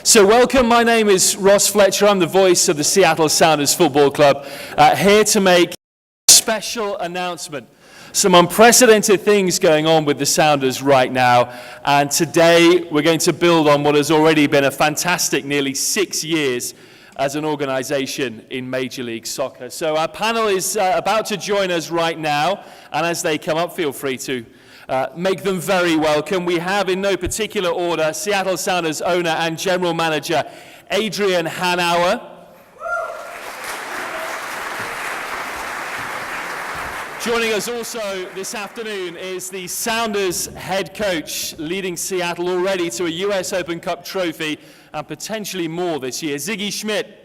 So welcome, my name is Ross Fletcher. I'm the voice of the Seattle Sounders Football Club, here to make a special announcement. Some unprecedented things going on with the Sounders right now, and today we're going to build on what has already been a fantastic nearly 6 years as an organization in Major League Soccer. So our panel is about to join us right now, and as they come up, feel free to make them very welcome. We have, in no particular order, Seattle Sounders owner and general manager Adrian Hanauer. Joining us also this afternoon is the Sounders head coach, leading Seattle already to a US Open Cup trophy and potentially more this year, Sigi Schmidt.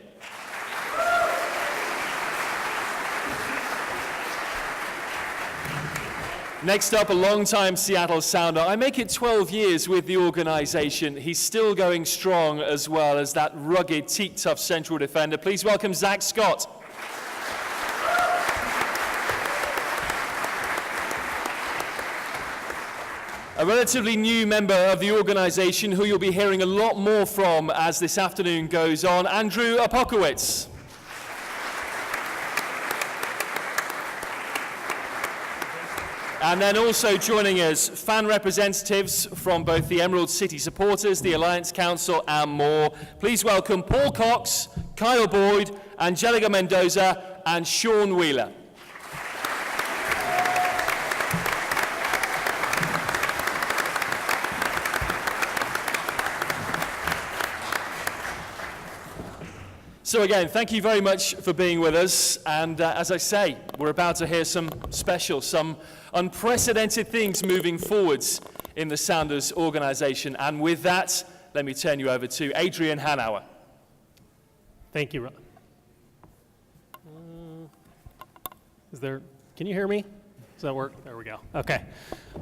Next up, a longtime Seattle Sounder. I make it 12 years with the organization. He's still going strong as well as that rugged, teak-tough central defender. Please welcome Zach Scott. A relatively new member of the organization who you'll be hearing a lot more from as this afternoon goes on, Andrew Apokowitz. And then also joining us, fan representatives from both the Emerald City Supporters, the Alliance Council, and more. Please welcome Paul Cox, Kyle Boyd, Angelica Mendoza, and Sean Wheeler. So again, thank you very much for being with us. And as I say, we're about to hear some unprecedented things moving forwards in the Sounders organization. And with that, let me turn you over to Adrian Hanauer. Thank you. Can you hear me? Does that work? There we go. Okay.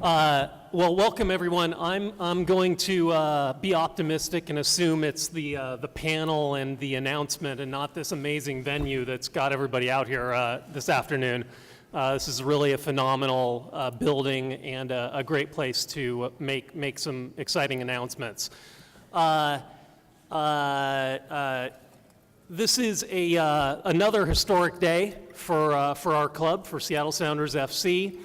Well, welcome everyone. I'm going to be optimistic and assume it's the panel and the announcement and not this amazing venue that's got everybody out here this afternoon. This is really a phenomenal building and a great place to make some exciting announcements. This is another historic day for our club, for Seattle Sounders FC.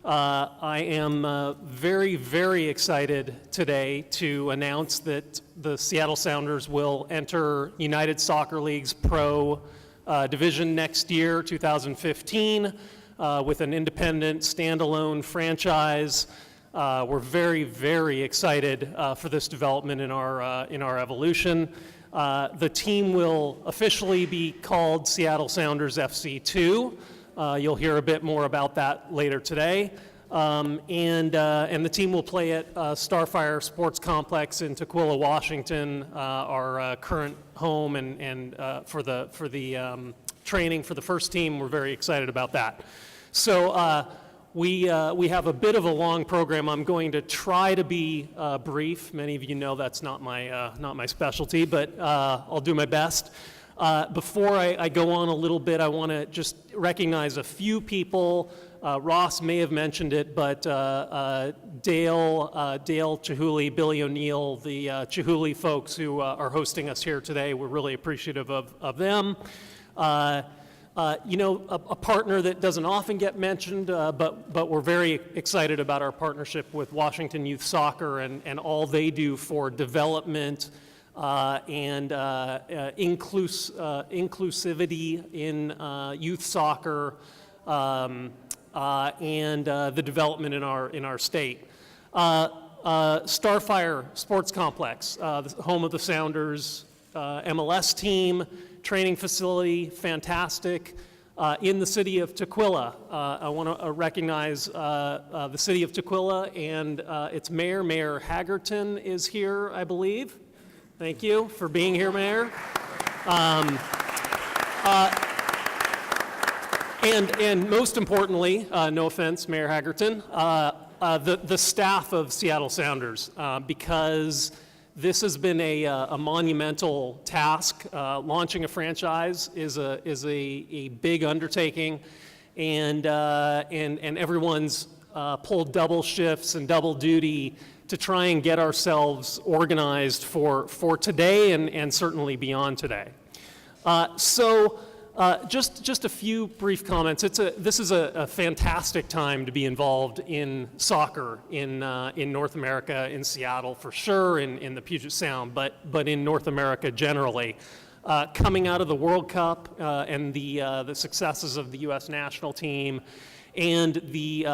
I am very, very excited today to announce that the Seattle Sounders will enter United Soccer League's Pro division next year, 2015, with an independent, standalone franchise. We're very, very excited for this development in our evolution. The team will officially be called Seattle Sounders FC2. You'll hear a bit more about that later today. And the team will play at Starfire Sports Complex in Tukwila, Washington, our current home, and for the training for the first team. We're very excited about that. So we have a bit of a long program. I'm going to try to be brief. Many of you know that's not my specialty, but I'll do my best. Before I go on a little bit, I want to just recognize a few people. Ross may have mentioned it, but Dale Chihuly, Billy O'Neill, the Chihuly folks who are hosting us here today, we're really appreciative of them. A partner that doesn't often get mentioned, but we're very excited about our partnership with Washington Youth Soccer and all they do for development and inclusivity in youth soccer and the development in our state. Starfire Sports Complex, the home of the Sounders MLS team, training facility, fantastic. In the city of Tukwila, I want to recognize the city of Tukwila and its mayor, Mayor Hagerton, is here, I believe. Thank you for being here, Mayor. And most importantly, no offense, Mayor Hagerton, the staff of Seattle Sounders, because this has been a monumental task. Launching a franchise is a big undertaking, and everyone's pulled double shifts and double duty to try and get ourselves organized for today and certainly beyond today. Just a few brief comments. This is a fantastic time to be involved in soccer in North America, in Seattle for sure, in the Puget Sound, but in North America generally. Coming out of the World Cup and the successes of the U.S. national team, and the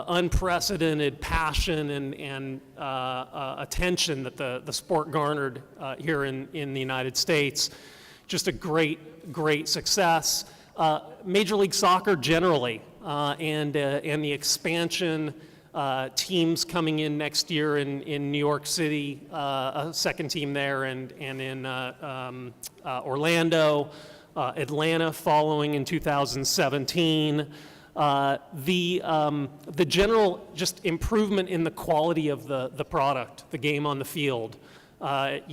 unprecedented passion and attention that the sport garnered here in the United States. Just a great success. Major League Soccer generally, and the expansion, teams coming in next year in New York City, a second team there, and in Orlando, Atlanta following in 2017. The general just improvement in the quality of the product, the game on the field.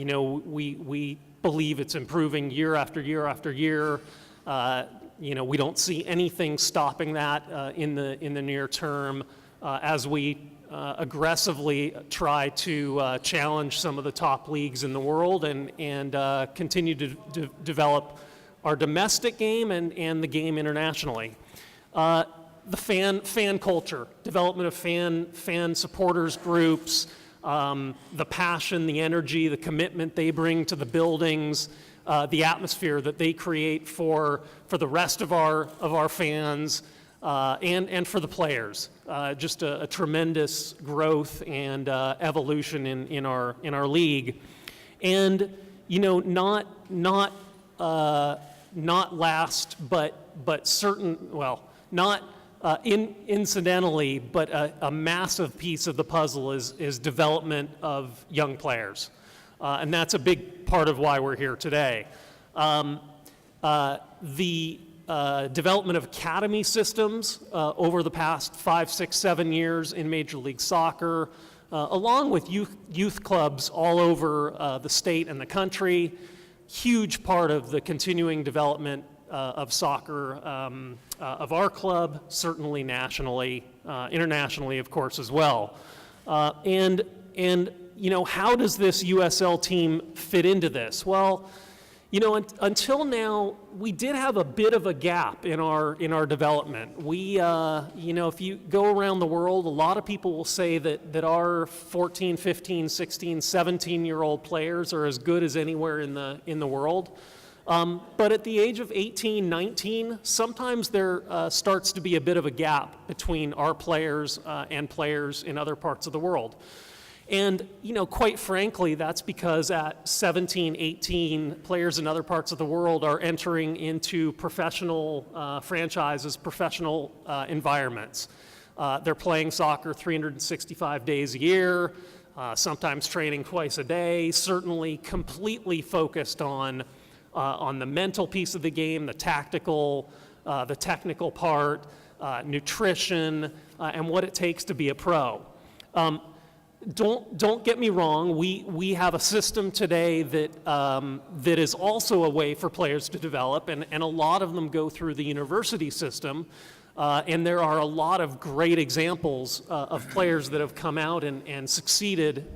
We believe it's improving year after year after year. We don't see anything stopping that in the near term as we aggressively try to challenge some of the top leagues in the world and continue to develop our domestic game and the game internationally. The fan culture, development of fan supporters groups, the passion, the energy, the commitment they bring to the buildings, the atmosphere that they create for the rest of our fans, and for the players. Just a tremendous growth and evolution in our league, and not last, but certain, well, not incidentally, but a massive piece of the puzzle is development of young players. And that's a big part of why we're here today. The development of academy systems over the past 5, 6, 7 years in Major League Soccer, along with youth clubs all over the state and the country, huge part of the continuing development of soccer of our club, certainly nationally, internationally, of course, as well. And how does this USL team fit into this? Well, until now, we did have a bit of a gap in our development. We, if you go around the world, a lot of people will say that our 14, 15, 16, 17-year-old players are as good as anywhere in the world. But at the age of 18, 19, sometimes there starts to be a bit of a gap between our players and players in other parts of the world. And, quite frankly, that's because at 17, 18, players in other parts of the world are entering into professional franchises, professional environments. They're playing soccer 365 days a year, sometimes training twice a day, certainly completely focused on the mental piece of the game, the tactical, the technical part, nutrition, and what it takes to be a pro. Don't get me wrong. We have a system today that is also a way for players to develop, and a lot of them go through the university system. And there are a lot of great examples of players that have come out and succeeded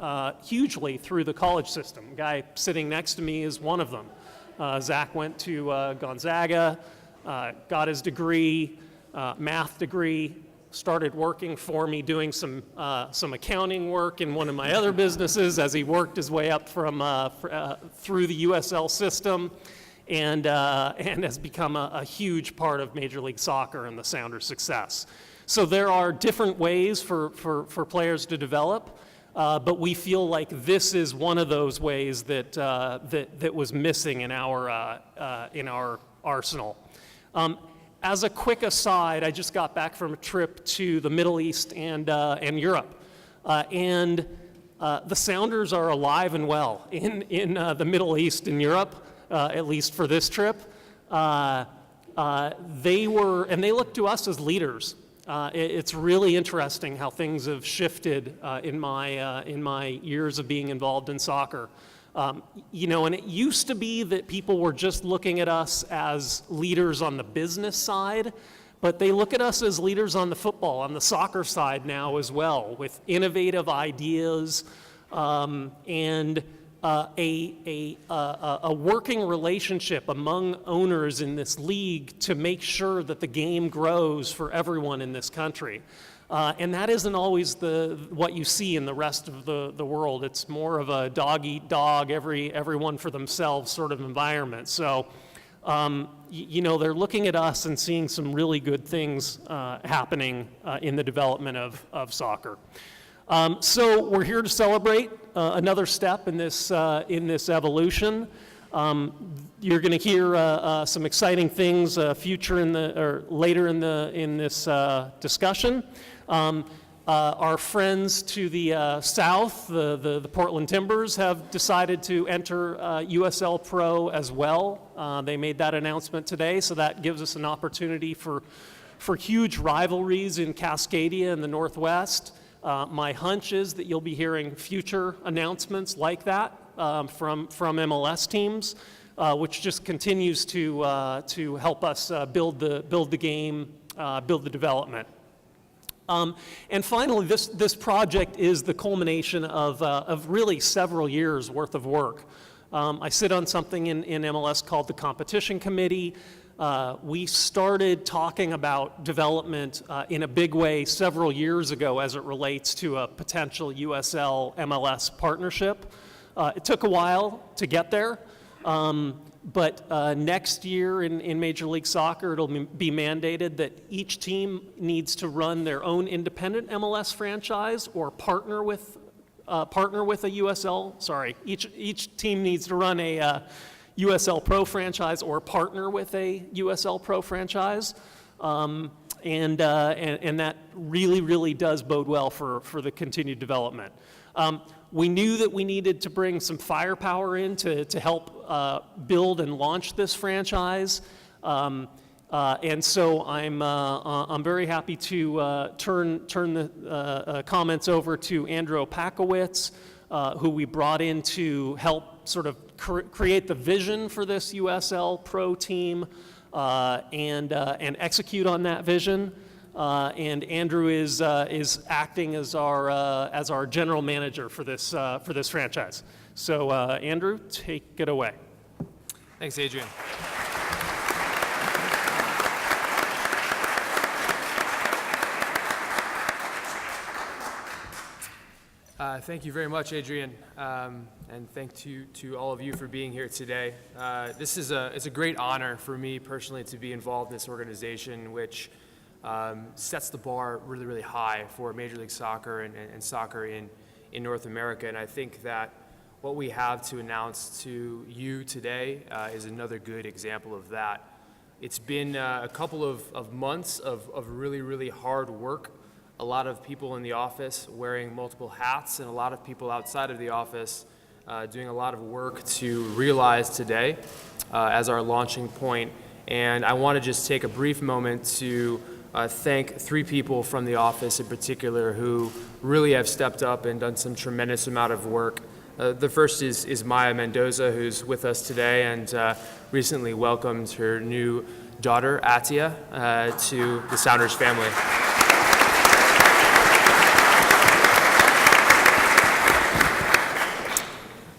hugely through the college system. The guy sitting next to me is one of them. Zach went to Gonzaga, got his degree, math degree, started working for me doing some accounting work in one of my other businesses as he worked his way up from through the USL system, and has become a huge part of Major League Soccer and the Sounders' success. So there are different ways for players to develop. But we feel like this is one of those ways that was missing in our arsenal. As a quick aside, I just got back from a trip to the Middle East and Europe, and the Sounders are alive and well in the Middle East and Europe, at least for this trip. They look to us as leaders. It's really interesting how things have shifted in my years of being involved in soccer. And it used to be that people were just looking at us as leaders on the business side, but they look at us as leaders on the soccer side now as well, with innovative ideas and a working relationship among owners in this league to make sure that the game grows for everyone in this country. And that isn't always what you see in the rest of the world. It's more of a dog eat dog, everyone for themselves sort of environment. So, they're looking at us and seeing some really good things happening in the development of soccer. So we're here to celebrate another step in this evolution. You're going to hear some exciting things later in this discussion. Our friends to the south, the Portland Timbers, have decided to enter USL-Pro as well. They made that announcement today, so that gives us an opportunity for huge rivalries in Cascadia in the Northwest. My hunch is that you'll be hearing future announcements like that from MLS teams, which just continues to help us build the game, build the development. And finally, this project is the culmination of really several years worth of work. I sit on something in MLS called the Competition Committee. We started talking about development in a big way several years ago as it relates to a potential USL-MLS partnership. It took a while to get there. But next year in Major League Soccer, it'll be mandated that each team needs to run their own independent MLS franchise or partner with a USL. Sorry, each team needs to run a USL-Pro franchise or partner with a USL-Pro franchise, and that really does bode well for the continued development. We knew that we needed to bring some firepower in to help build and launch this franchise, and so I'm very happy to turn the comments over to Andrew Opakowitz, who we brought in to help sort of create the vision for this USL-Pro team and execute on that vision. And Andrew is acting as our general manager for this franchise. So Andrew, take it away. Thanks, Adrian. Thank you very much, Adrian, and thank you to all of you for being here today. It's a great honor for me personally to be involved in this organization, which sets the bar really high for Major League Soccer and soccer in North America. And I think that what we have to announce to you today is another good example of that. It's been a couple of months of really hard work. A lot of people in the office wearing multiple hats, and a lot of people outside of the office doing a lot of work to realize today as our launching point. And I want to just take a brief moment to thank three people from the office in particular who really have stepped up and done some tremendous amount of work. The first is Maya Mendoza, who's with us today and recently welcomed her new daughter, Atia, to the Sounders family.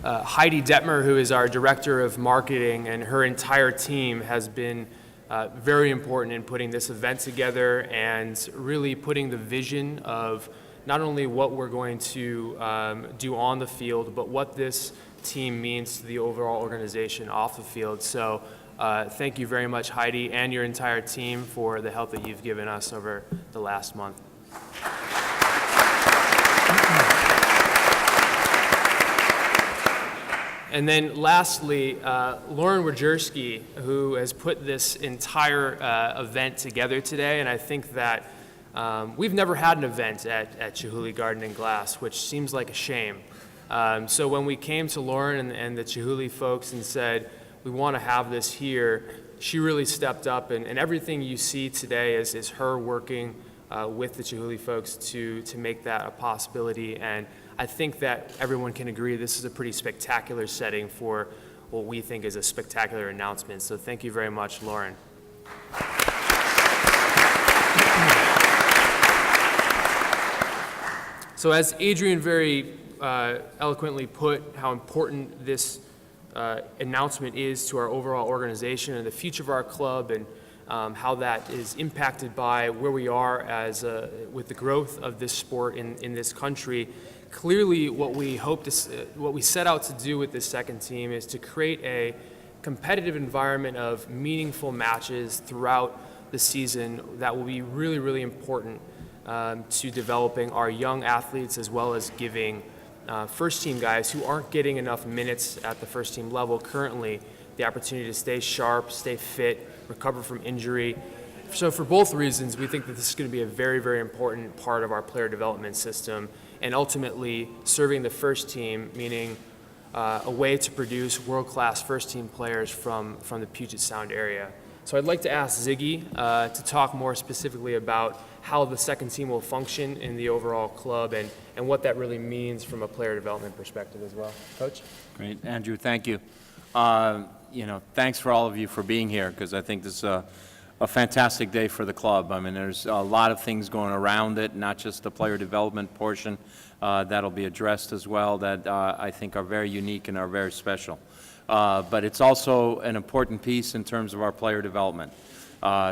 Heidi Detmer, who is our director of marketing, and her entire team has been very important in putting this event together and really putting the vision of not only what we're going to do on the field, but what this team means to the overall organization off the field. So thank you very much, Heidi, and your entire team for the help that you've given us over the last month. And then lastly, Lauren Wojcicki, who has put this entire event together today. And I think that we've never had an event at Chihuly Garden and Glass, which seems like a shame. So when we came to Lauren and the Chihuly folks and said, we want to have this here, she really stepped up. And everything you see today is her working with the Chihuly folks to make that a possibility. And I think that everyone can agree this is a pretty spectacular setting for what we think is a spectacular announcement. So thank you very much, Lauren. So as Adrian very eloquently put how important this announcement is to our overall organization and the future of our club, and how that is impacted by where we are as with the growth of this sport in this country. Clearly, what we set out to do with this second team is to create a competitive environment of meaningful matches throughout the season that will be really, really important to developing our young athletes, as well as giving first team guys who aren't getting enough minutes at the first team level currently the opportunity to stay sharp, stay fit, recover from injury. So for both reasons, we think that this is going to be a very, very important part of our player development system, and ultimately serving the first team, meaning a way to produce world-class first-team players from the Puget Sound area. So I'd like to ask Ziggy to talk more specifically about how the second team will function in the overall club, and what that really means from a player development perspective as well. Coach? Great. Andrew, thank you. Thanks for all of you for being here, because I think this is a fantastic day for the club. I mean, there's a lot of things going around it, not just the player development portion that'll be addressed as well, that I think are very unique and are very special. But it's also an important piece in terms of our player development.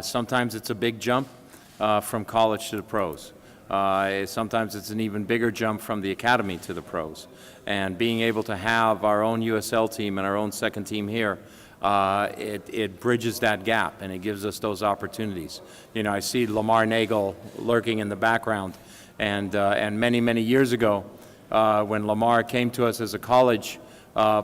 Sometimes it's a big jump from college to the pros. Sometimes it's an even bigger jump from the academy to the pros. And being able to have our own USL team and our own second team here, it bridges that gap, and it gives us those opportunities. You know, I see Lamar Nagel lurking in the background, and many, many years ago, when Lamar came to us as a college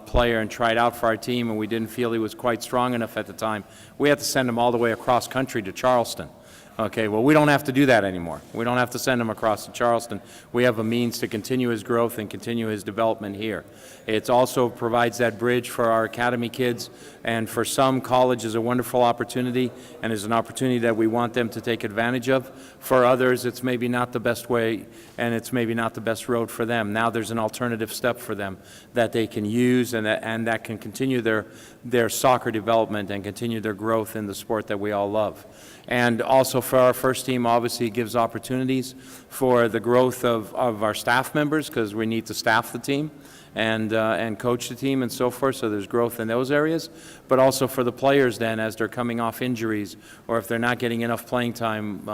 player and tried out for our team, and we didn't feel he was quite strong enough at the time, we had to send him all the way across country to Charleston. Okay, well, we don't have to do that anymore. We don't have to send him across to Charleston. We have a means to continue his growth and continue his development here. It also provides that bridge for our academy kids, and for some, college is a wonderful opportunity and is an opportunity that we want them to take advantage of. For others, it's maybe not the best way, and it's maybe not the best road for them. Now there's an alternative step for them that they can use, and that can continue their soccer development and continue their growth in the sport that we all love. And also for our first team, obviously, it gives opportunities for the growth of our staff members, because we need to staff the team and coach the team and so forth, so there's growth in those areas. But also for the players then, as they're coming off injuries, or if they're not getting enough playing time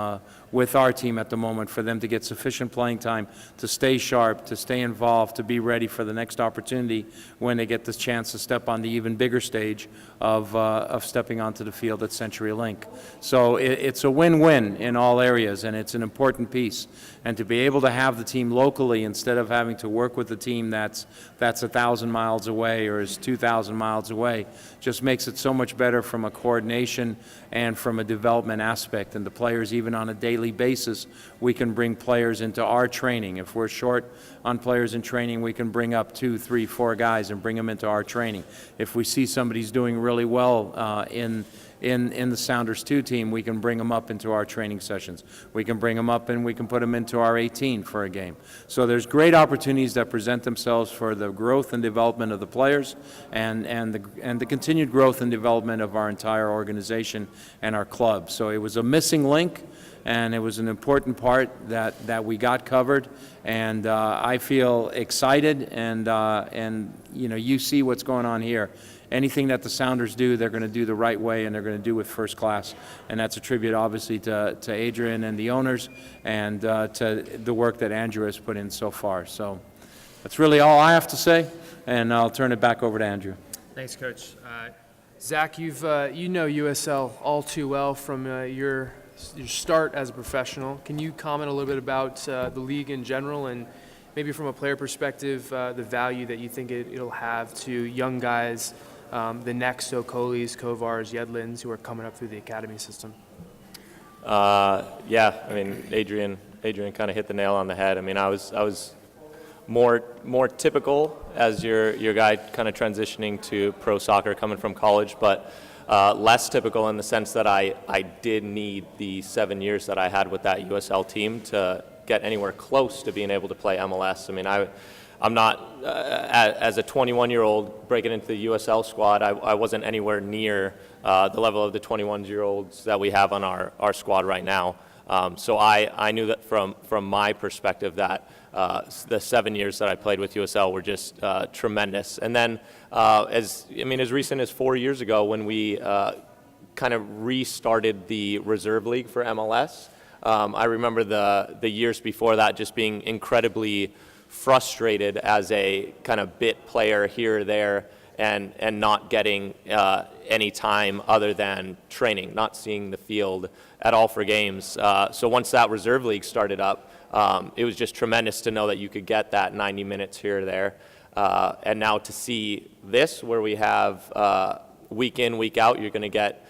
with our team at the moment, for them to get sufficient playing time to stay sharp, to stay involved, to be ready for the next opportunity when they get the chance to step on the even bigger stage of stepping onto the field at CenturyLink. So it's a win-win in all areas, and it's an important piece. And to be able to have the team locally, instead of having to work with a team that's 1,000 miles away or is 2,000 miles away, just makes it so much better from a coordination and from a development aspect. And the players, even on a daily basis, we can bring players into our training. If we're short on players in training, we can bring up 2, 3, 4 guys and bring them into our training. If we see somebody's doing really well in the Sounders 2 team, we can bring them up into our training sessions. We can bring them up and we can put them into our 18 for a game. So there's great opportunities that present themselves for the growth and development of the players, and the continued growth and development of our entire organization and our club. So it was a missing link, and it was an important part that we got covered, and I feel excited, and you know, you see what's going on here. Anything that the Sounders do, they're going to do the right way, and they're going to do with first class. And that's a tribute, obviously, to Adrian and the owners, and to the work that Andrew has put in so far. So that's really all I have to say, and I'll turn it back over to Andrew. Thanks, Coach. Zach, you know USL all too well from your start as a professional. Can you comment a little bit about the league in general, and maybe from a player perspective, the value that you think it'll have to young guys, the next Okolis, Kovars, Yedlins, who are coming up through the academy system? Yeah, I mean, Adrian kind of hit the nail on the head. I mean, I was more typical as your guy kind of transitioning to pro soccer coming from college, but less typical in the sense that I did need the 7 years that I had with that USL team to get anywhere close to being able to play MLS. I mean, I'm not, as a 21-year-old breaking into the USL squad, I wasn't anywhere near the level of the 21-year-olds that we have on our squad right now. So I knew that from my perspective that the 7 years that I played with USL were just tremendous. And then as recent as 4 years ago when we kind of restarted the reserve league for MLS, I remember the years before that just being incredibly frustrated as a kind of bit player here or there and not getting any time other than training, not seeing the field at all for games. So once that reserve league started up, it was just tremendous to know that you could get that 90 minutes here or there. And now to see this, where we have week in, week out, you're going to get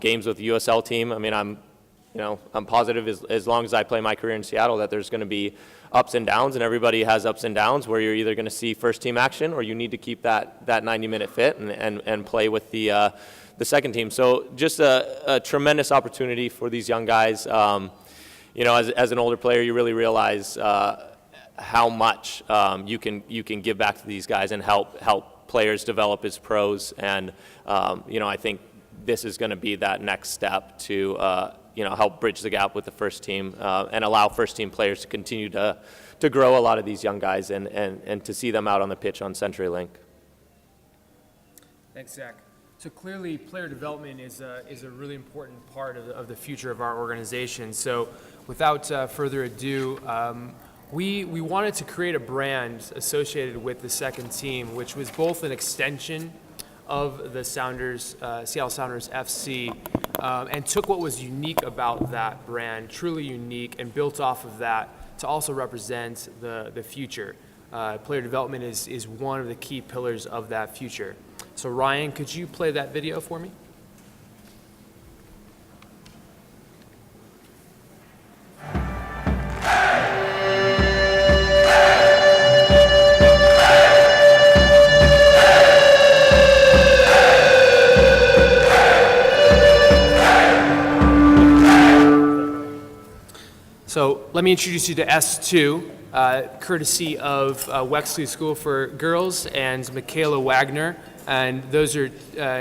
games with the USL team. I mean, I'm positive as long as I play my career in Seattle that there's going to be ups and downs, and everybody has ups and downs where you're either going to see first team action or you need to keep that 90-minute fit and play with the second team. So just a tremendous opportunity for these young guys. As an older player, you really realize how much you can give back to these guys and help players develop as pros. And I think this is going to be that next step to help bridge the gap with the first team and allow first team players to continue to grow a lot of these young guys and to see them out on the pitch on CenturyLink. Thanks, Zach. So clearly, player development is a really important part of the future of our organization. So without further ado, we wanted to create a brand associated with the second team, which was both an extension of the Sounders, Seattle Sounders FC, and took what was unique about that brand, truly unique, and built off of that to also represent the future. Player development is one of the key pillars of that future. So Ryan, could you play that video for me? So let me introduce you to S2, courtesy of Wexley School for Girls and Michaela Wagner. And those are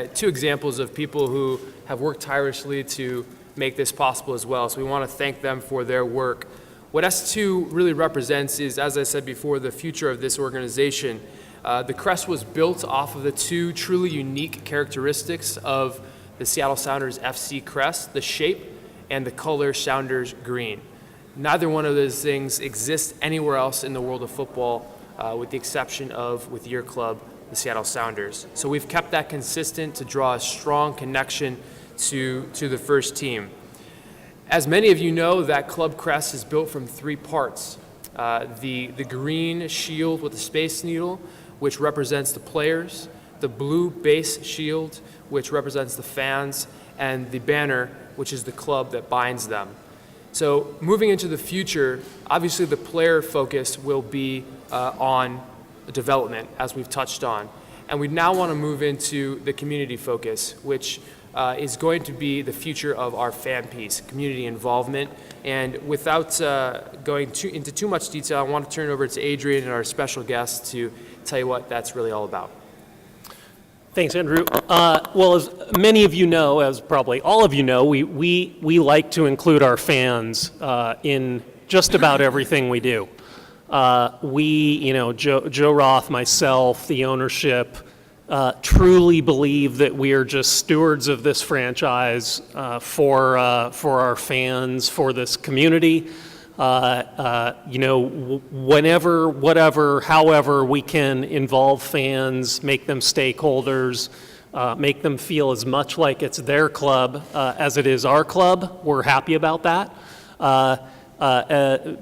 two examples of people who have worked tirelessly to make this possible as well. So we want to thank them for their work. What S2 really represents is, as I said before, the future of this organization. The crest was built off of the two truly unique characteristics of the Seattle Sounders FC crest, the shape and the color Sounders green. Neither one of those things exists anywhere else in the world of football, with the exception of with your club, the Seattle Sounders. So we've kept that consistent to draw a strong connection to the first team. As many of you know, that club crest is built from three parts. The green shield with the space needle, which represents the players, the blue base shield, which represents the fans, and the banner, which is the club that binds them. So moving into the future, obviously the player focus will be on development, as we've touched on. And we now want to move into the community focus, which is going to be the future of our fan piece, community involvement. And without going into too much detail, I want to turn it over to Adrian and our special guest to tell you what that's really all about. Thanks, Andrew. Well, as many of you know, as probably all of you know, we like to include our fans in just about everything we do. Joe Roth, myself, the ownership, truly believe that we are just stewards of this franchise for our fans, for this community. Whenever, whatever, however we can involve fans, make them stakeholders, make them feel as much like it's their club as it is our club, we're happy about that.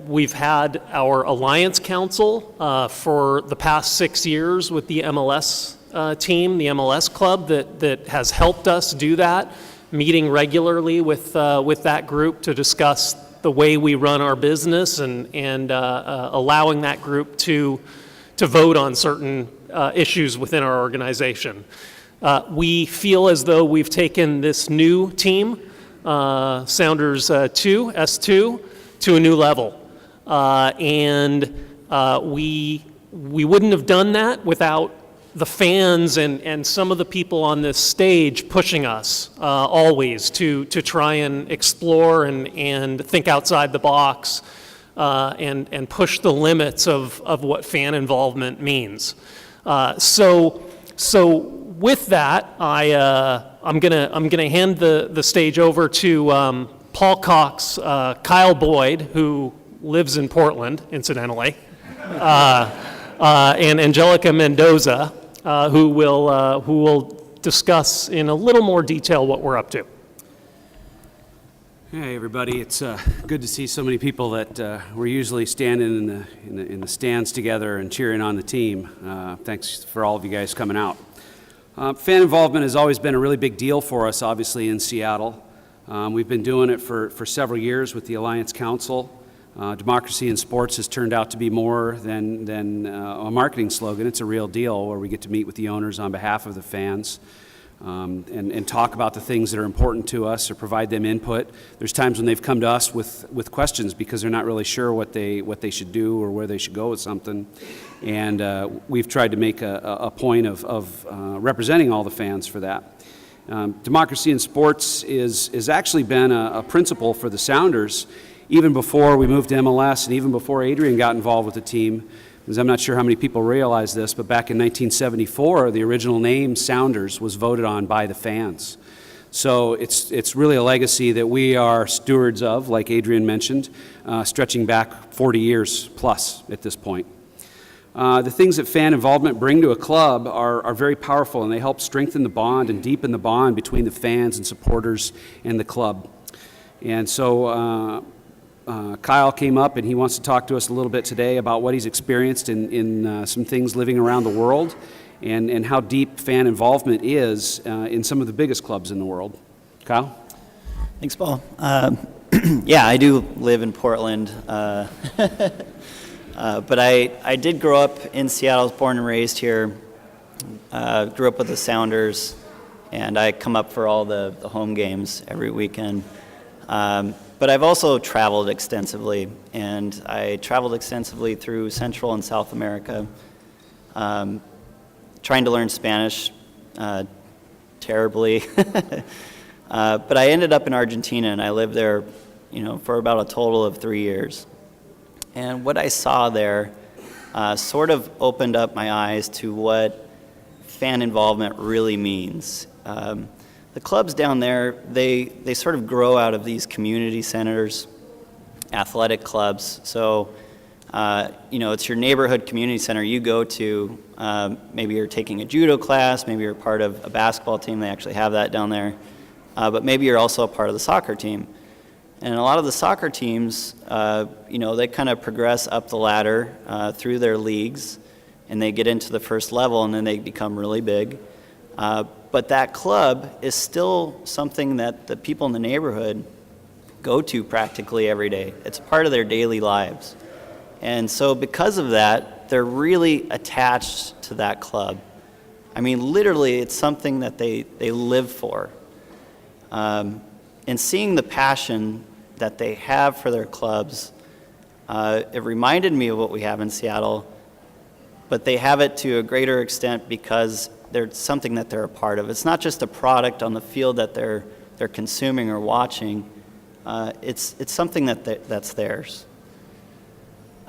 We've had our Alliance Council for the past 6 years with the MLS team, the MLS club that has helped us do that, meeting regularly with that group to discuss the way we run our business and allowing that group to vote on certain issues within our organization. We feel as though we've taken this new team, Sounders 2, S2, to a new level. We wouldn't have done that without the fans and some of the people on this stage pushing us always to try and explore and think outside the box and push the limits of what fan involvement means. So with that, I'm gonna hand the stage over to Paul Cox, Kyle Boyd, who lives in Portland, incidentally, and Angelica Mendoza, who will discuss in a little more detail what we're up to. Hey everybody, it's good to see so many people that we're usually standing in the stands together and cheering on the team. Thanks for all of you guys coming out. Fan involvement has always been a really big deal for us, obviously, in Seattle. We've been doing it for several years with the Alliance Council. Democracy in sports has turned out to be more than a marketing slogan. It's a real deal where we get to meet with the owners on behalf of the fans and talk about the things that are important to us or provide them input. There's times when they've come to us with questions because they're not really sure what they should do or where they should go with something. And we've tried to make a point of representing all the fans for that. Democracy in sports has actually been a principle for the Sounders even before we moved to MLS and even before Adrian got involved with the team. Because I'm not sure how many people realize this, but back in 1974, the original name Sounders was voted on by the fans. So it's really a legacy that we are stewards of, like Adrian mentioned, stretching back 40 years plus at this point. The things that fan involvement bring to a club are very powerful, and they help strengthen the bond and deepen the bond between the fans and supporters and the club. And so Kyle came up and he wants to talk to us a little bit today about what he's experienced in some things living around the world and how deep fan involvement is in some of the biggest clubs in the world. Kyle? Thanks, Paul. Yeah, I do live in Portland, but I did grow up in Seattle. I was born and raised here, grew up with the Sounders, and I come up for all the home games every weekend. But I've also traveled extensively, and I traveled extensively through Central and South America, trying to learn Spanish terribly. But I ended up in Argentina, and I lived there, for about a total of 3 years. And what I saw there sort of opened up my eyes to what fan involvement really means. The clubs down there, they sort of grow out of these community centers, athletic clubs. So, it's your neighborhood community center you go to. Maybe you're taking a judo class, maybe you're part of a basketball team. They actually have that down there. But maybe you're also a part of the soccer team. And a lot of the soccer teams, they kind of progress up the ladder through their leagues, and they get into the first level, and then they become really big. But that club is still something that the people in the neighborhood go to practically every day. It's part of their daily lives. And so because of that, they're really attached to that club. I mean, literally, it's something that they live for. And seeing the passion that they have for their clubs, it reminded me of what we have in Seattle, but they have it to a greater extent because they're something that they're a part of. It's not just a product on the field that they're consuming or watching. It's something that's theirs.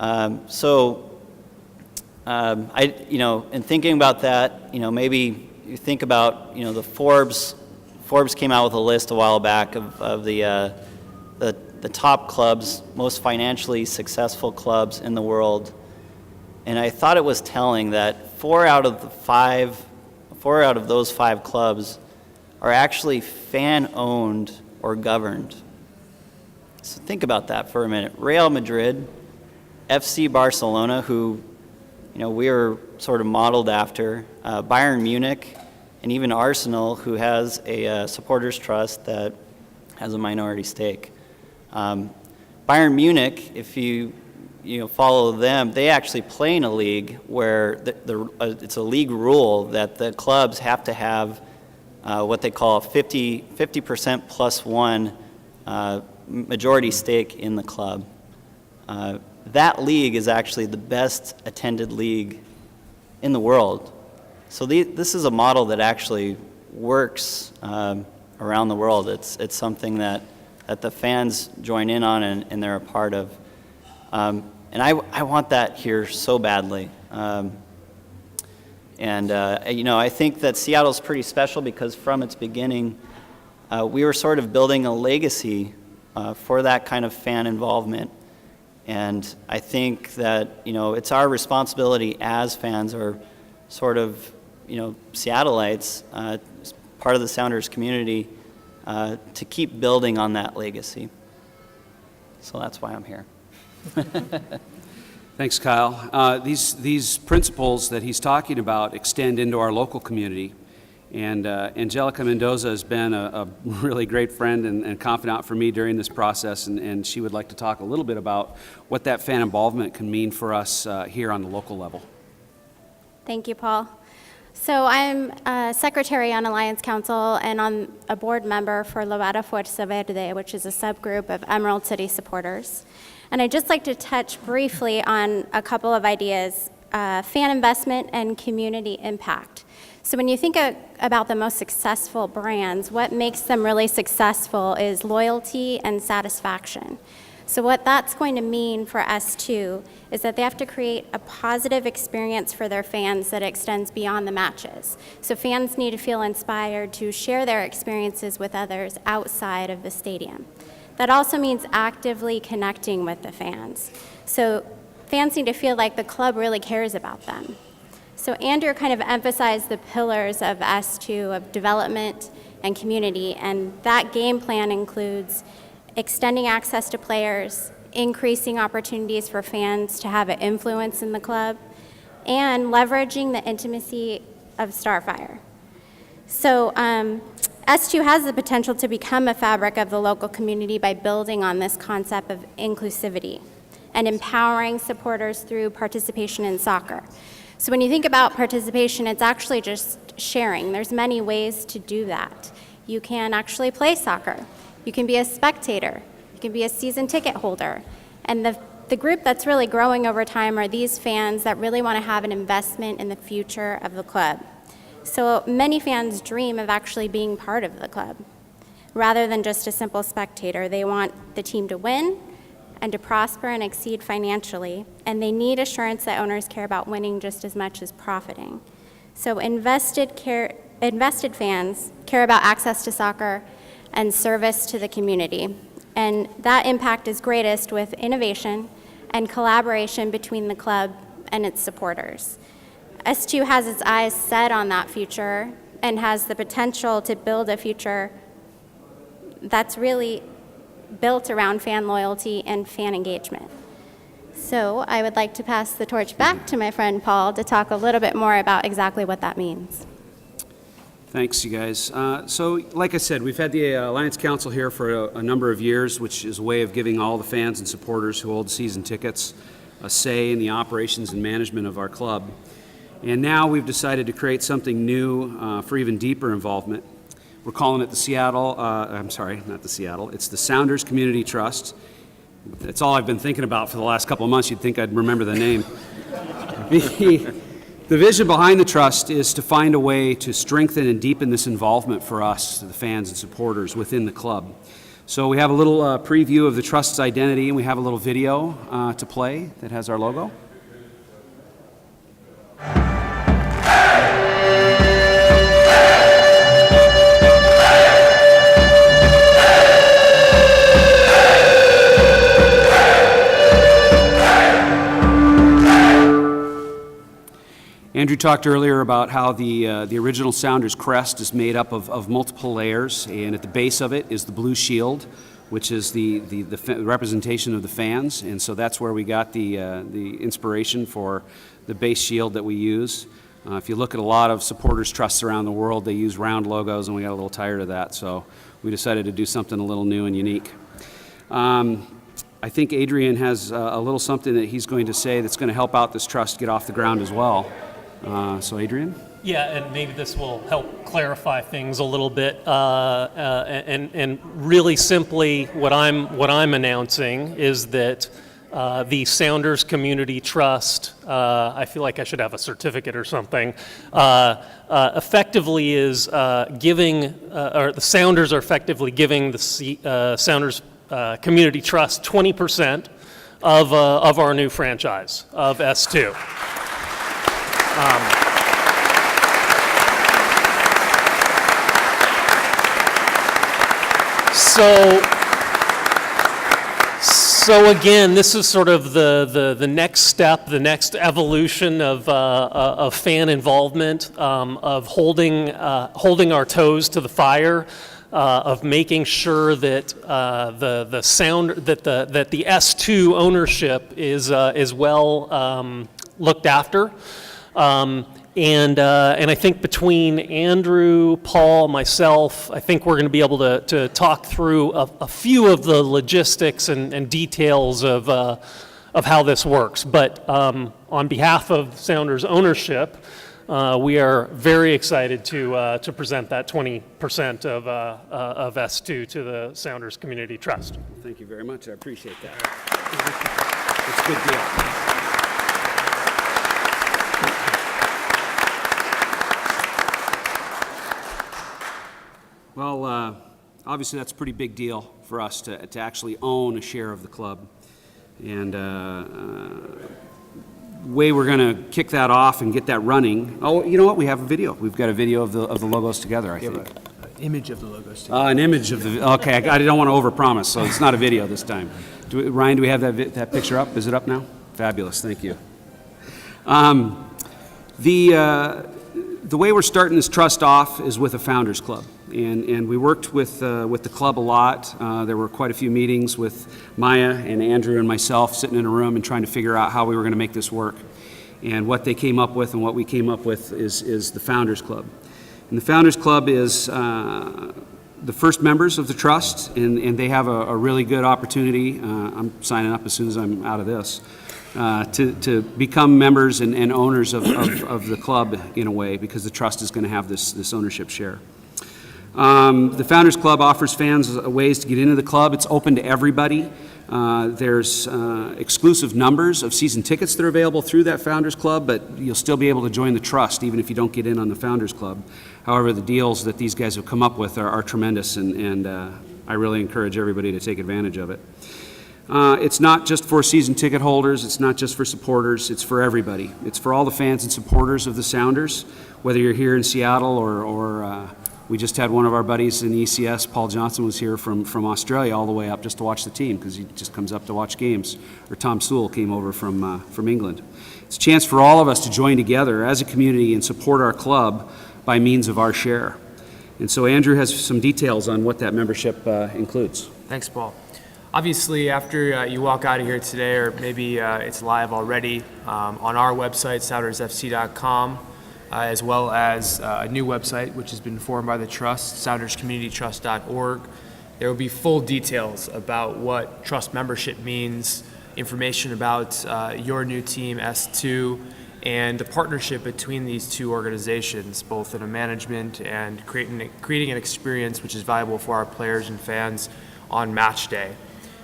In thinking about that, maybe you think about, the Forbes came out with a list a while back of the top clubs, most financially successful clubs in the world. And I thought it was telling that four out of those five clubs are actually fan-owned or governed. So think about that for a minute. Real Madrid, FC Barcelona, who we are sort of modeled after, Bayern Munich, and even Arsenal, who has a supporters trust that has a minority stake. Bayern Munich, if you follow them, they actually play in a league where it's a league rule that the clubs have to have what they call a 50% plus one majority stake in the club. That league is actually the best attended league in the world. So this is a model that actually works around the world. It's something that the fans join in on and they're a part of. And I want that here so badly. I think that Seattle's pretty special because from its beginning, we were sort of building a legacy for that kind of fan involvement. And I think that, it's our responsibility as fans or sort of, Seattleites, part of the Sounders community, to keep building on that legacy. So that's why I'm here. Thanks, Kyle. These principles that he's talking about extend into our local community. And Angelica Mendoza has been a really great friend and confidant for me during this process, and she would like to talk a little bit about what that fan involvement can mean for us here on the local level. Thank you, Paul. So I'm a secretary on Alliance Council and on a board member for Levada Fuerza Verde, which is a subgroup of Emerald City supporters. And I'd just like to touch briefly on a couple of ideas, fan investment and community impact. So when you think about the most successful brands, what makes them really successful is loyalty and satisfaction. So what that's going to mean for S2 is that they have to create a positive experience for their fans that extends beyond the matches. So fans need to feel inspired to share their experiences with others outside of the stadium. That also means actively connecting with the fans. So fans need to feel like the club really cares about them. So Andrew kind of emphasized the pillars of S2 of development and community, and that game plan includes extending access to players, increasing opportunities for fans to have an influence in the club, and leveraging the intimacy of Starfire. So S2 has the potential to become a fabric of the local community by building on this concept of inclusivity and empowering supporters through participation in soccer. So when you think about participation, it's actually just sharing. There's many ways to do that. You can actually play soccer. You can be a spectator. You can be a season ticket holder. And the group that's really growing over time are these fans that really want to have an investment in the future of the club. So many fans dream of actually being part of the club. Rather than just a simple spectator, they want the team to win and to prosper and exceed financially, and they need assurance that owners care about winning just as much as profiting. So invested fans care about access to soccer and service to the community, and that impact is greatest with innovation and collaboration between the club and its supporters. S2 has its eyes set on that future and has the potential to build a future that's really built around fan loyalty and fan engagement. So I would like to pass the torch back to my friend Paul to talk a little bit more about exactly what that means. Thanks, you guys. So, like I said, we've had the Alliance Council here for a number of years, which is a way of giving all the fans and supporters who hold season tickets a say in the operations and management of our club. And now we've decided to create something new for even deeper involvement. We're calling it the it's the Sounders Community Trust. That's all I've been thinking about for the last couple of months. You'd think I'd remember the name. The vision behind the trust is to find a way to strengthen and deepen this involvement for us, the fans and supporters within the club. So we have a little preview of the trust's identity, and we have a little video to play that has our logo. Andrew talked earlier about how the original Sounders crest is made up of multiple layers, and at the base of it is the blue shield, which is the representation of the fans, and so that's where we got the inspiration for the base shield that we use. If you look at a lot of supporters trusts around the world, they use round logos, and we got a little tired of that, so we decided to do something a little new and unique. I think Adrian has a little something that he's going to say that's going to help out this trust get off the ground as well. So Adrian? Yeah, and maybe this will help clarify things a little bit. And really simply, what I'm announcing is that the Sounders Community Trust, I feel like I should have a certificate or something, effectively is giving, or the Sounders are effectively giving the Sounders Community Trust 20% of our new franchise, of S2. So again, this is sort of the next step, the next evolution of fan involvement, of holding our toes to the fire, of making sure that the S2 ownership is well looked after. And I think between Andrew, Paul, myself, I think we're going to be able to talk through a few of the logistics and details of how this works. But on behalf of Sounders ownership, we are very excited to present that 20% of S2 to the Sounders Community Trust. Thank you very much. I appreciate that. It's a good deal. Well, obviously that's a pretty big deal for us to actually own a share of the club. And the way we're going to kick that off and get that running, oh, you know what? We have a video. We've got a video of the logos together, I think. An image of the logos together. An image of the, okay, I don't want to overpromise, so it's not a video this time. Ryan, do we have that picture up? Is it up now? Fabulous, thank you. The way we're starting this trust off is with a Founders Club. And we worked with the club a lot. There were quite a few meetings with Maya and Andrew and myself sitting in a room and trying to figure out how we were going to make this work. And what they came up with and what we came up with is the Founders Club. And the Founders Club is the first members of the trust, and they have a really good opportunity. I'm signing up as soon as I'm out of this. To become members and owners of the club in a way, because the trust is going to have this ownership share. The Founders Club offers fans ways to get into the club. It's open to everybody. There's exclusive numbers of season tickets that are available through that Founders Club, but you'll still be able to join the trust even if you don't get in on the Founders Club. However, the deals that these guys have come up with are tremendous, and I really encourage everybody to take advantage of it. It's not just for season ticket holders, it's not just for supporters, it's for everybody. It's for all the fans and supporters of the Sounders, whether you're here in Seattle or we just had one of our buddies in ECS, Paul Johnson, was here from Australia all the way up just to watch the team because he just comes up to watch games. Or Tom Sewell came over from England. It's a chance for all of us to join together as a community and support our club by means of our share. And so Andrew has some details on what that membership includes. Thanks, Paul. Obviously, after you walk out of here today, or maybe it's live already, on our website, soundersfc.com, as well as a new website which has been formed by the Trust, sounderscommunitytrust.org. There will be full details about what Trust membership means, information about your new team, S2, and the partnership between these two organizations, both in a management and creating an experience which is valuable for our players and fans on match day.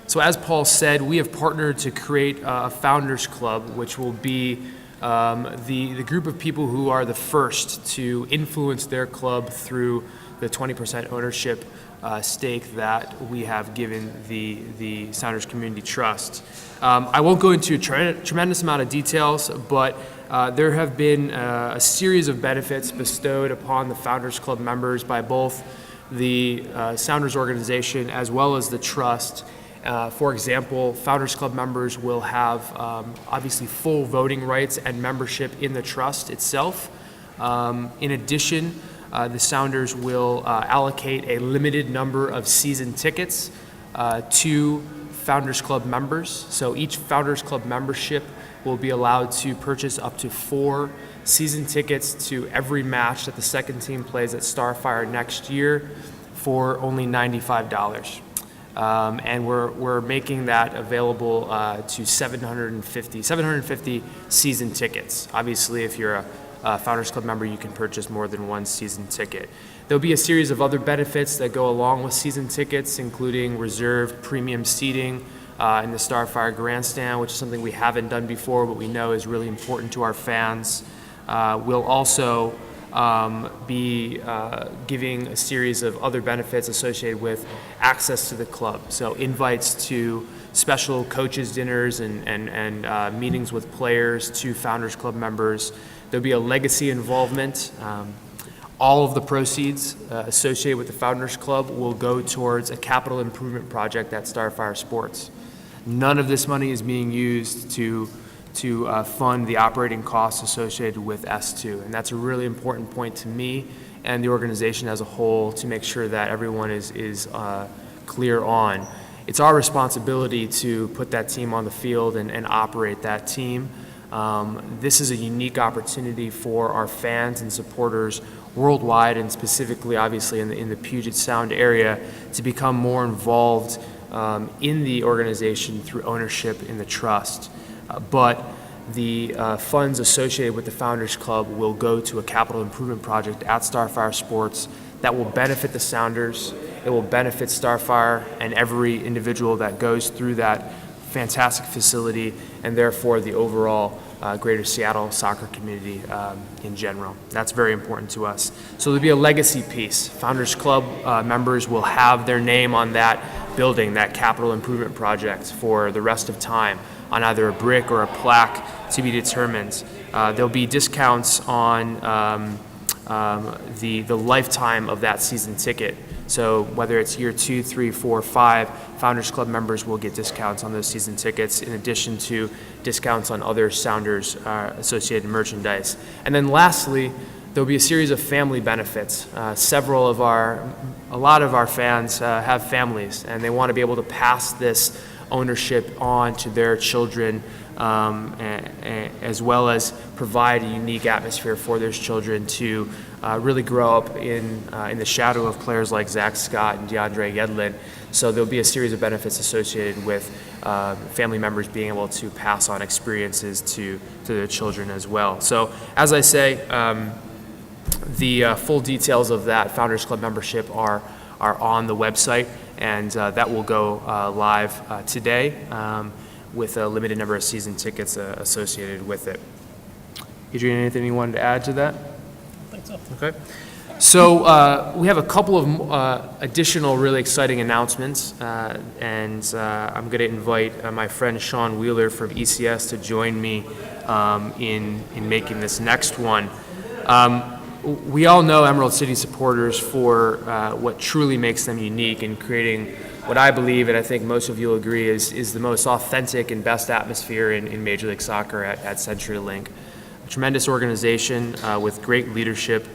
So as Paul said, we have partnered to create a Founders Club, which will be the group of people who are the first to influence their club through the 20% ownership stake that we have given the Sounders Community Trust. I won't go into a tremendous amount of details, but there have been a series of benefits bestowed upon the Founders Club members by both the Sounders organization as well as the Trust. For example, Founders Club members will have obviously full voting rights and membership in the trust itself. In addition, the Sounders will allocate a limited number of season tickets to Founders Club members. So each Founders Club membership will be allowed to purchase up to 4 season tickets to every match that the second team plays at Starfire next year for only $95. And we're making that available to 750 season tickets. Obviously, if you're a Founders Club member, you can purchase more than one season ticket. There'll be a series of other benefits that go along with season tickets, including reserved premium seating, in the Starfire Grandstand, which is something we haven't done before, but we know is really important to our fans. We'll also be giving a series of other benefits associated with access to the club. So invites to special coaches dinners and meetings with players to Founders Club members. There'll be a legacy involvement. All of the proceeds associated with the Founders Club will go towards a capital improvement project at Starfire Sports. None of this money is being used to fund the operating costs associated with S2. And that's a really important point to me and the organization as a whole to make sure that everyone is clear on. It's our responsibility to put that team on the field and operate that team. This is a unique opportunity for our fans and supporters worldwide, and specifically, obviously, in the Puget Sound area, to become more involved in the organization through ownership in the trust. But the funds associated with the Founders Club will go to a capital improvement project at Starfire Sports that will benefit the Sounders. It will benefit Starfire and every individual that goes through that fantastic facility, and therefore the overall greater Seattle soccer community in general. That's very important to us. So there'll be a legacy piece. Founders Club members will have their name on that building, that capital improvement project, for the rest of time, on either a brick or a plaque to be determined. There'll be discounts on the lifetime of that season ticket. So whether it's year 2, 3, 4, 5, Founders Club members will get discounts on those season tickets, in addition to discounts on other Sounders associated merchandise. And then lastly, there'll be a series of family benefits. A lot of our fans have families, and they want to be able to pass this ownership on to their children, as well as provide a unique atmosphere for those children to really grow up in the shadow of players like Zach Scott and DeAndre Yedlin. So there'll be a series of benefits associated with family members being able to pass on experiences to their children as well. So as I say, the full details of that Founders Club membership are on the website, and that will go live today with a limited number of season tickets associated with it. Adrian, anything you wanted to add to that? I think so. Okay. So we have a couple of additional really exciting announcements, and I'm going to invite my friend Sean Wheeler from ECS to join me in making this next one. We all know Emerald City supporters for what truly makes them unique in creating what I believe, and I think most of you will agree, is the most authentic and best atmosphere in Major League Soccer at CenturyLink. A tremendous organization with great leadership.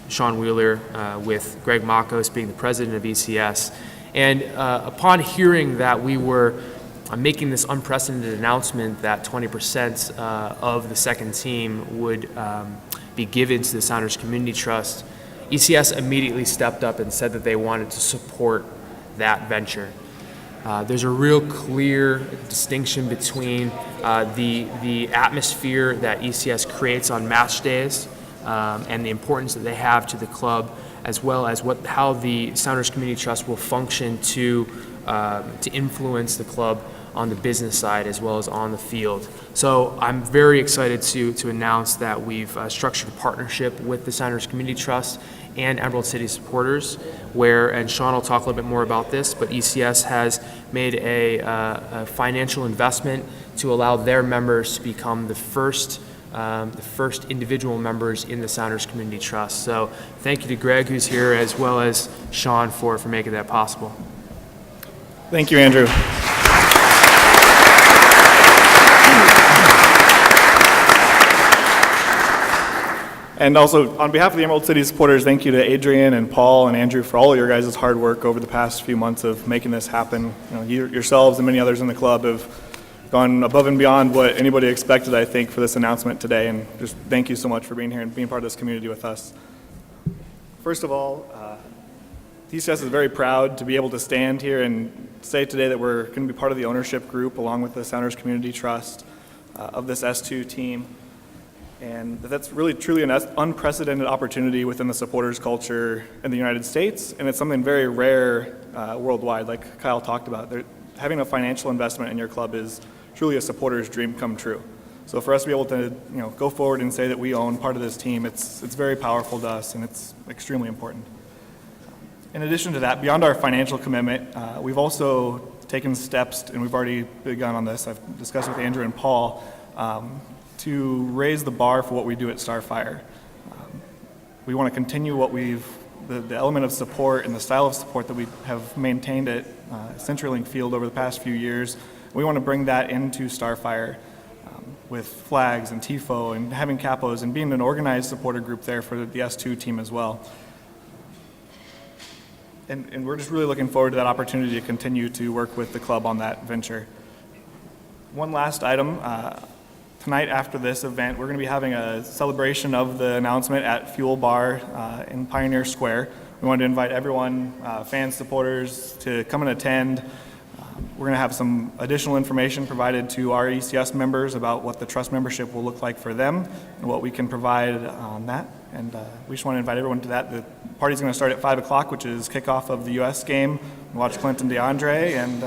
Sean Wheeler with Greg Makos being the president of ECS. And upon hearing that we were making this unprecedented announcement that 20% of the second team would be given to the Sounders Community Trust, ECS immediately stepped up and said that they wanted to support that venture. There's a real clear distinction between the atmosphere that ECS creates on match days and the importance that they have to the club, as well as how the Sounders Community Trust will function to influence the club on the business side as well as on the field. So I'm very excited to announce that we've structured a partnership with the Sounders Community Trust and Emerald City supporters, and Sean will talk a little bit more about this, but ECS has made a financial investment to allow their members to become the first individual members in the Sounders Community Trust. So thank you to Greg, who's here, as well as Sean for making that possible. Thank you, Andrew. And also, on behalf of the Emerald City supporters, thank you to Adrian and Paul and Andrew for all of your guys' hard work over the past few months of making this happen. Yourselves and many others in the club have gone above and beyond what anybody expected, I think, for this announcement today. And just thank you so much for being here and being part of this community with us. First of all, TCS is very proud to be able to stand here and say today that we're going to be part of the ownership group along with the Sounders Community Trust of this S2 team. And that's really truly an unprecedented opportunity within the supporters culture in the United States, and it's something very rare worldwide, like Kyle talked about. having a financial investment in your club is truly a supporter's dream come true. So for us to be able to, go forward and say that we own part of this team, it's very powerful to us, and it's extremely important. In addition to that, beyond our financial commitment, we've also taken steps, and we've already begun on this, I've discussed with Andrew and Paul, to raise the bar for what we do at Starfire. We want to continue what the element of support and the style of support that we have maintained at CenturyLink Field over the past few years. We want to bring that into Starfire with flags and TIFO and having capos and being an organized supporter group there for the S2 team as well. And we're just really looking forward to that opportunity to continue to work with the club on that venture. One last item. Tonight after this event, we're going to be having a celebration of the announcement at Fuel Bar in Pioneer Square. We wanted to invite everyone, fans, supporters, to come and attend. We're going to have some additional information provided to our ECS members about what the trust membership will look like for them and what we can provide on that. And we just want to invite everyone to that. The party's going to start at 5 o'clock, which is kickoff of the U.S. game. Watch Clinton DeAndre and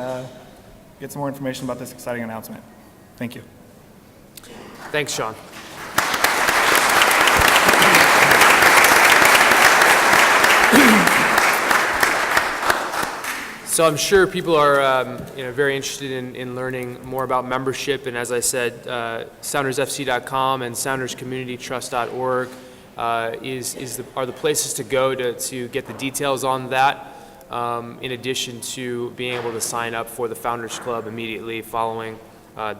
get some more information about this exciting announcement. Thank you. Thanks, Sean. So I'm sure people are very interested in learning more about membership, and as I said, SoundersFC.com and SoundersCommunityTrust.org are the places to go to get the details on that, in addition to being able to sign up for the Founders Club immediately following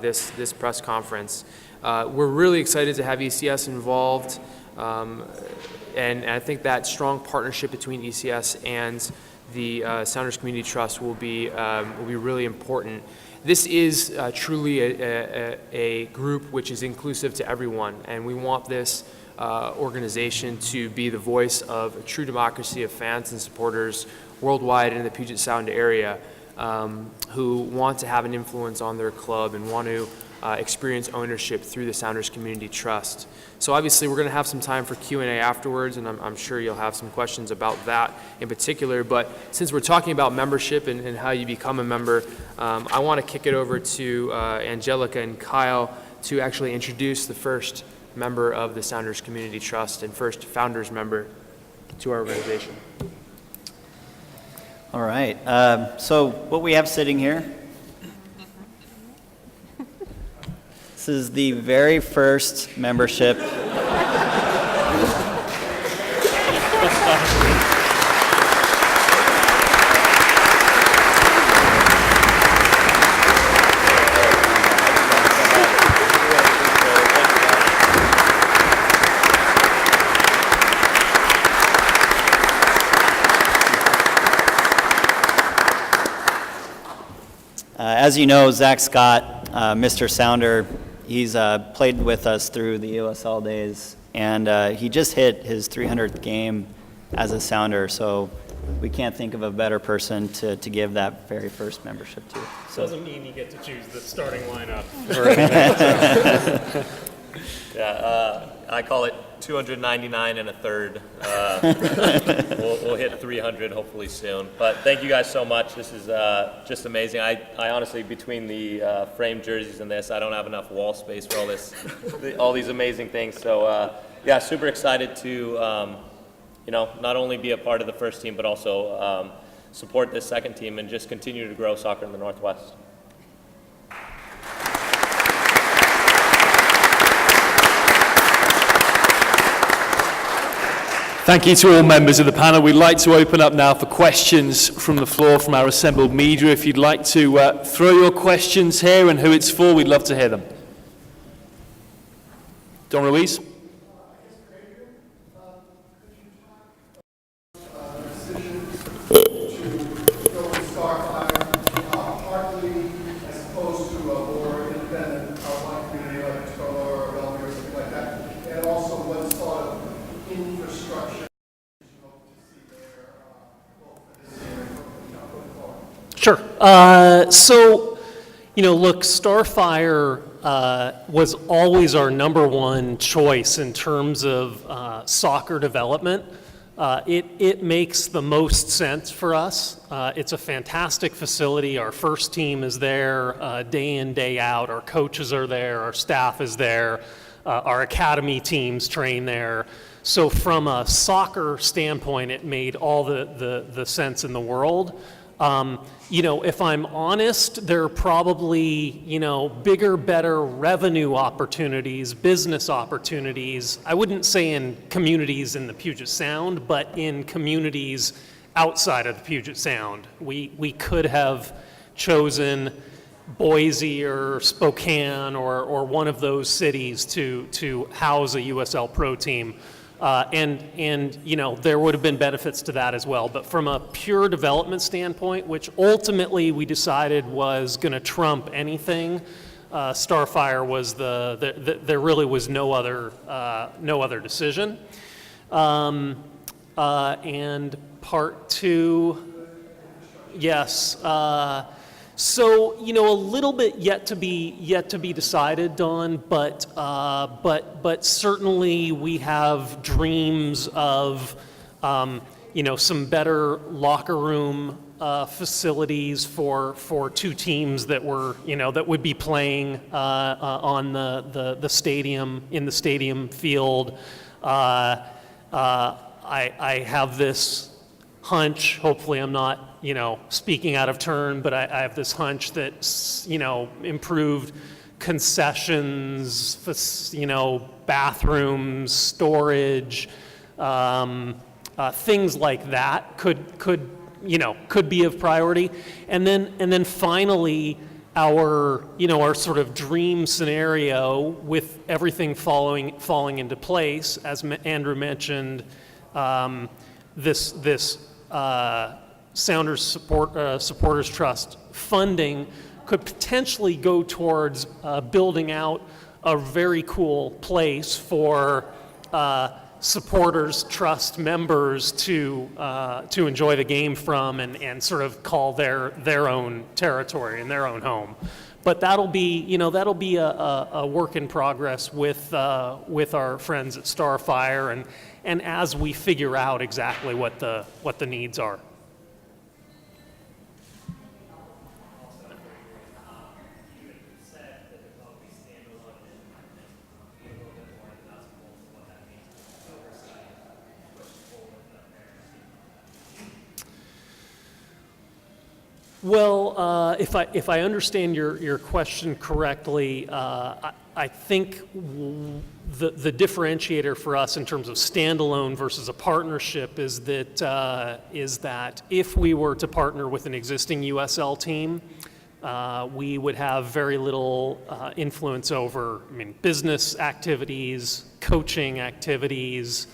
this press conference. We're really excited to have ECS involved, and I think that strong partnership between ECS and the Sounders Community Trust will be really important. This is truly a group which is inclusive to everyone, and we want this organization to be the voice of a true democracy of fans and supporters worldwide in the Puget Sound area who want to have an influence on their club and want to experience ownership through the Sounders Community Trust. So obviously we're going to have some time for Q&A afterwards, and I'm sure you'll have some questions about that in particular. But since we're talking about membership and how you become a member, I want to kick it over to Angelica and Kyle to actually introduce the first member of the Sounders Community Trust and first founders member to our organization. All right. So what we have sitting here, this is the very first membership. As you know, Zach Scott, Mr. Sounder, he's played with us through the USL days, and he just hit his 300th game as a Sounder, so we can't think of a better person to give that very first membership to. So. Doesn't mean you get to choose the starting lineup. Yeah, I call it 299 and a third. We'll hit 300 hopefully soon. But thank you guys so much. This is just amazing. I honestly, between the framed jerseys and this, I don't have enough wall space for all these amazing things. So yeah, super excited to not only be a part of the first team, but also support this second team and just continue to grow soccer in the Northwest. Thank you to all members of the panel. We'd like to open up now for questions from the floor from our assembled media. If you'd like to throw your questions here and who it's for, we'd love to hear them. Don Ruiz. Sure. So, look, Starfire was always our number one choice in terms of soccer development. It makes the most sense for us. It's a fantastic facility. Our first team is there day in, day out. Our coaches are there. Our staff is there. Our academy teams train there. So from a soccer standpoint, it made all the sense in the world. If I'm honest, there are probably, bigger, better revenue opportunities, business opportunities. I wouldn't say in communities in the Puget Sound, but in communities outside of the Puget Sound. We could have chosen Boise or Spokane or one of those cities to house a USL-Pro team. There would have been benefits to that as well. But from a pure development standpoint, which ultimately we decided was going to trump anything, Starfire was there really was no other decision. And part two, yes. So a little bit yet to be decided, Don, but certainly we have dreams of some better locker room facilities for two teams that would be playing on the stadium, in the stadium field. I have this hunch, hopefully I'm not speaking out of turn, but I have this hunch that improved concessions, bathrooms, storage, things like that could be of priority. And then finally, our sort of dream scenario with everything falling into place, as Andrew mentioned, this Sounders Supporters Trust funding could potentially go towards building out a very cool place for Supporters Trust members to enjoy the game from and sort of call their own territory and their own home. But that'll be a work in progress with our friends at Starfire and as we figure out exactly what the needs are. Well, if I understand your question correctly, I think the differentiator for us in terms of standalone versus a partnership is that if we were to partner with an existing USL team, we would have very little influence over, business activities, coaching activities,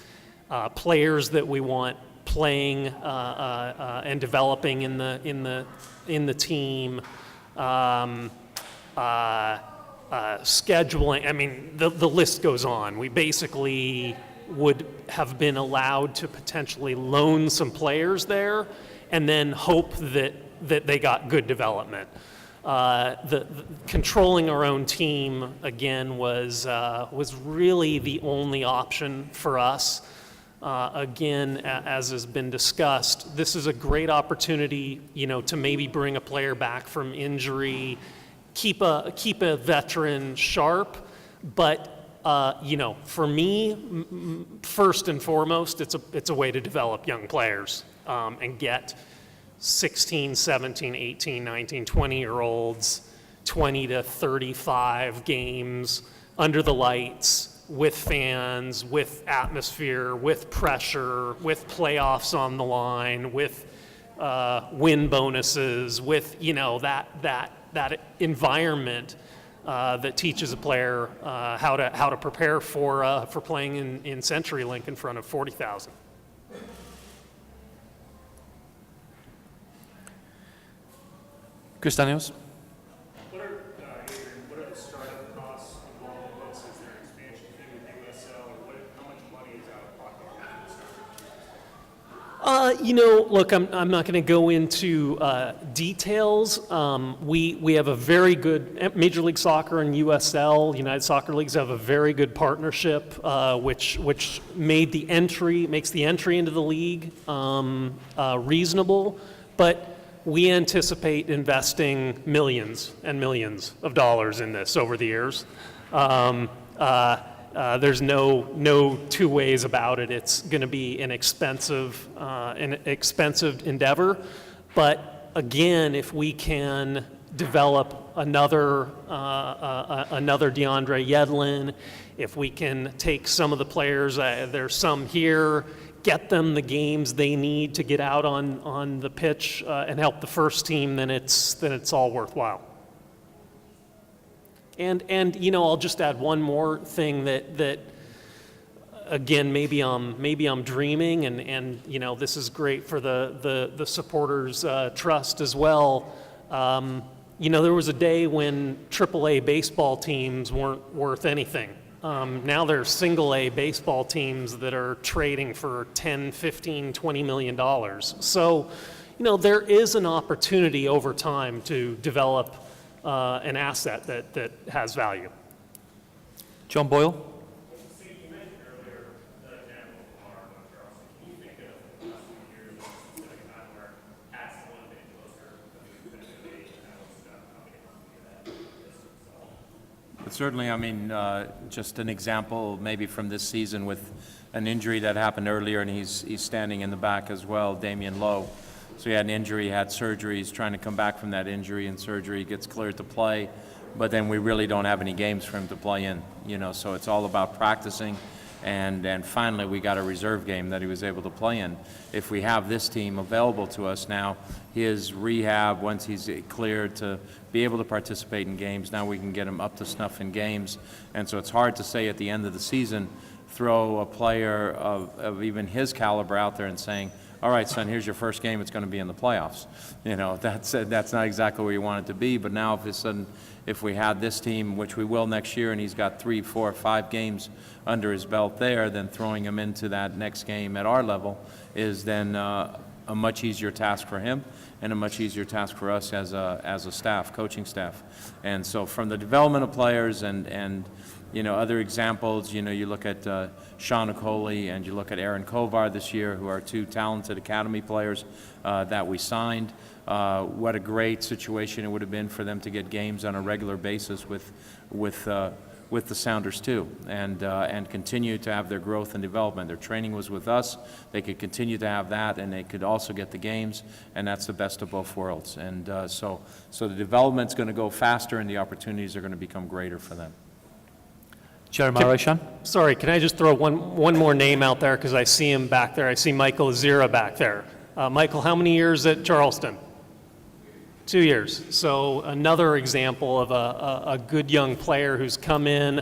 players that we want playing and developing in the team, scheduling. The list goes on. We basically would have been allowed to potentially loan some players there and then hope that they got good development. The controlling our own team again was really the only option for us. Again, as has been discussed, this is a great opportunity, to maybe bring a player back from injury, keep a veteran sharp, but for me, first and foremost, it's a way to develop young players and get 16, 17, 18, 19, 20-year-olds, 20 to 35 games under the lights, with fans, with atmosphere, with pressure, with playoffs on the line, with win bonuses, with that environment that teaches a player how to prepare for playing in CenturyLink in front of 40,000. Chris Daniels. What are the startup costs involved in this? Is there an expansion fee with USL, or how much money is out of Look, I'm not going to go into details. We have a very good Major League Soccer and USL, United Soccer Leagues, have a very good partnership, which makes the entry into the league reasonable. But we anticipate investing millions and millions of dollars in this over the years. There's no two ways about it. It's going to be an expensive endeavor. But again, if we can develop another DeAndre Yedlin, if we can take some of the players, there's some here, get them the games they need to get out on the pitch and help the first team, then it's all worthwhile. And I'll just add one more thing that again, maybe I'm dreaming, and this is great for the supporters' trust as well. There was a day when AAA baseball teams weren't worth anything. Now there's single-A baseball teams that are trading for $10, $15, $20 million. So, there is an opportunity over time to develop an asset that has value. John Boyle? But certainly, just an example maybe from this season with an injury that happened earlier, and he's standing in the back as well, Damian Lowe. So he had an injury, had surgery, he's trying to come back from that injury, and surgery gets cleared to play, but then we really don't have any games for him to play in, so it's all about practicing, and finally we got a reserve game that he was able to play in. If we have this team available to us now, his rehab, once he's cleared to be able to participate in games, now we can get him up to snuff in games, and so it's hard to say at the end of the season, throw a player of even his caliber out there and saying, all right, son, here's your first game, it's going to be in the playoffs. That's not exactly where you want it to be, but now if we had this team, which we will next year, and he's got 3, 4, 5 games under his belt there, then throwing him into that next game at our level is then a much easier task for him and a much easier task for us as a staff, coaching staff. And so from the development of players and other examples, you look at Sean Okoli and you look at Aaron Kovar this year, who are 2 talented academy players that we signed. What a great situation it would have been for them to get games on a regular basis with the Sounders too, and continue to have their growth and development. Their training was with us. They could continue to have that, and they could also get the games, and that's the best of both worlds. And so the development's going to go faster, and the opportunities are going to become greater for them. Jeremiah Roshan? Sorry, can I just throw one more name out there, because I see him back there. I see Michael Azira back there. Michael, how many years at Charleston? 2 years. So another example of a good young player who's come in,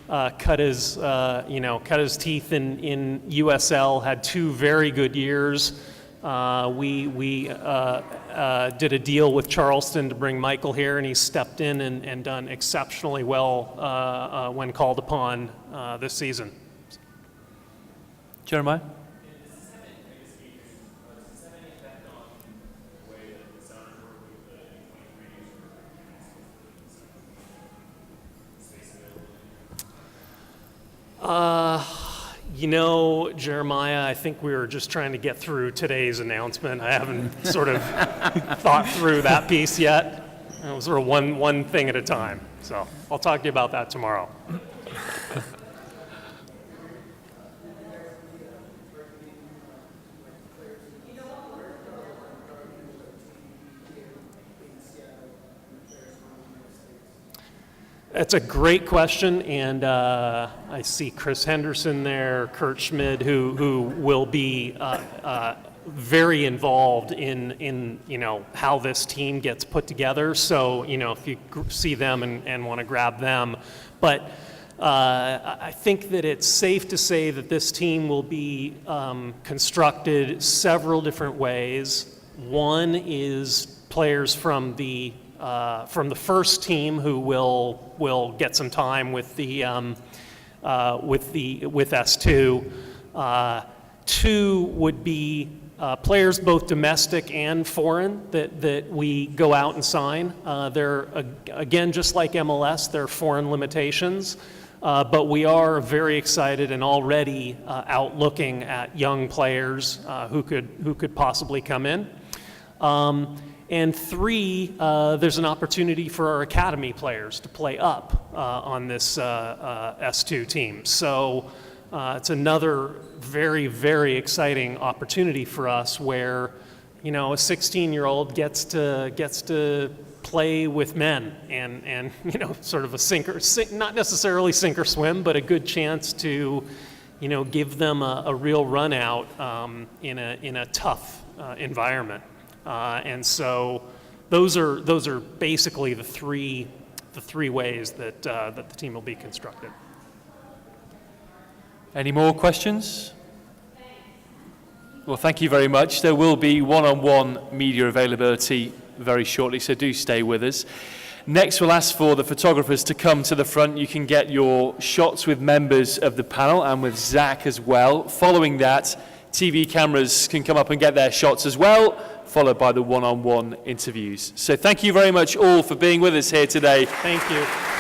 cut his teeth in USL, had 2 very good years. We did a deal with Charleston to bring Michael here, and he's stepped in and done exceptionally well when called upon this season. Jeremiah? Jeremiah, I think we were just trying to get through today's announcement. I haven't sort of thought through that piece yet. It was sort of one thing at a time. So I'll talk to you about that tomorrow. That's a great question, and I see Chris Henderson there, Kurt Schmid, who will be very involved in how this team gets put together. So if you see them and want to grab them, but I think that it's safe to say that this team will be constructed several different ways. One is players from the first team who will get some time with S2. 2 would be players both domestic and foreign that we go out and sign. They're, again, just like MLS, there are foreign limitations, but we are very excited and already out looking at young players who could possibly come in. And 3, there's an opportunity for our academy players to play up on this S2 team. So it's another very, very exciting opportunity for us where, you know, a 16-year-old gets to play with men and you know, sort of not necessarily sink or swim, but a good chance to, you know, give them a real run out in a tough environment. And so those are basically the three ways that the team will be constructed. Any more questions? Well, thank you very much. There will be one-on-one media availability very shortly, so do stay with us. Next, we'll ask for the photographers to come to the front. You can get your shots with members of the panel and with Zach as well. Following that, TV cameras can come up and get their shots as well, followed by the one-on-one interviews. So thank you very much all for being with us here today. Thank you.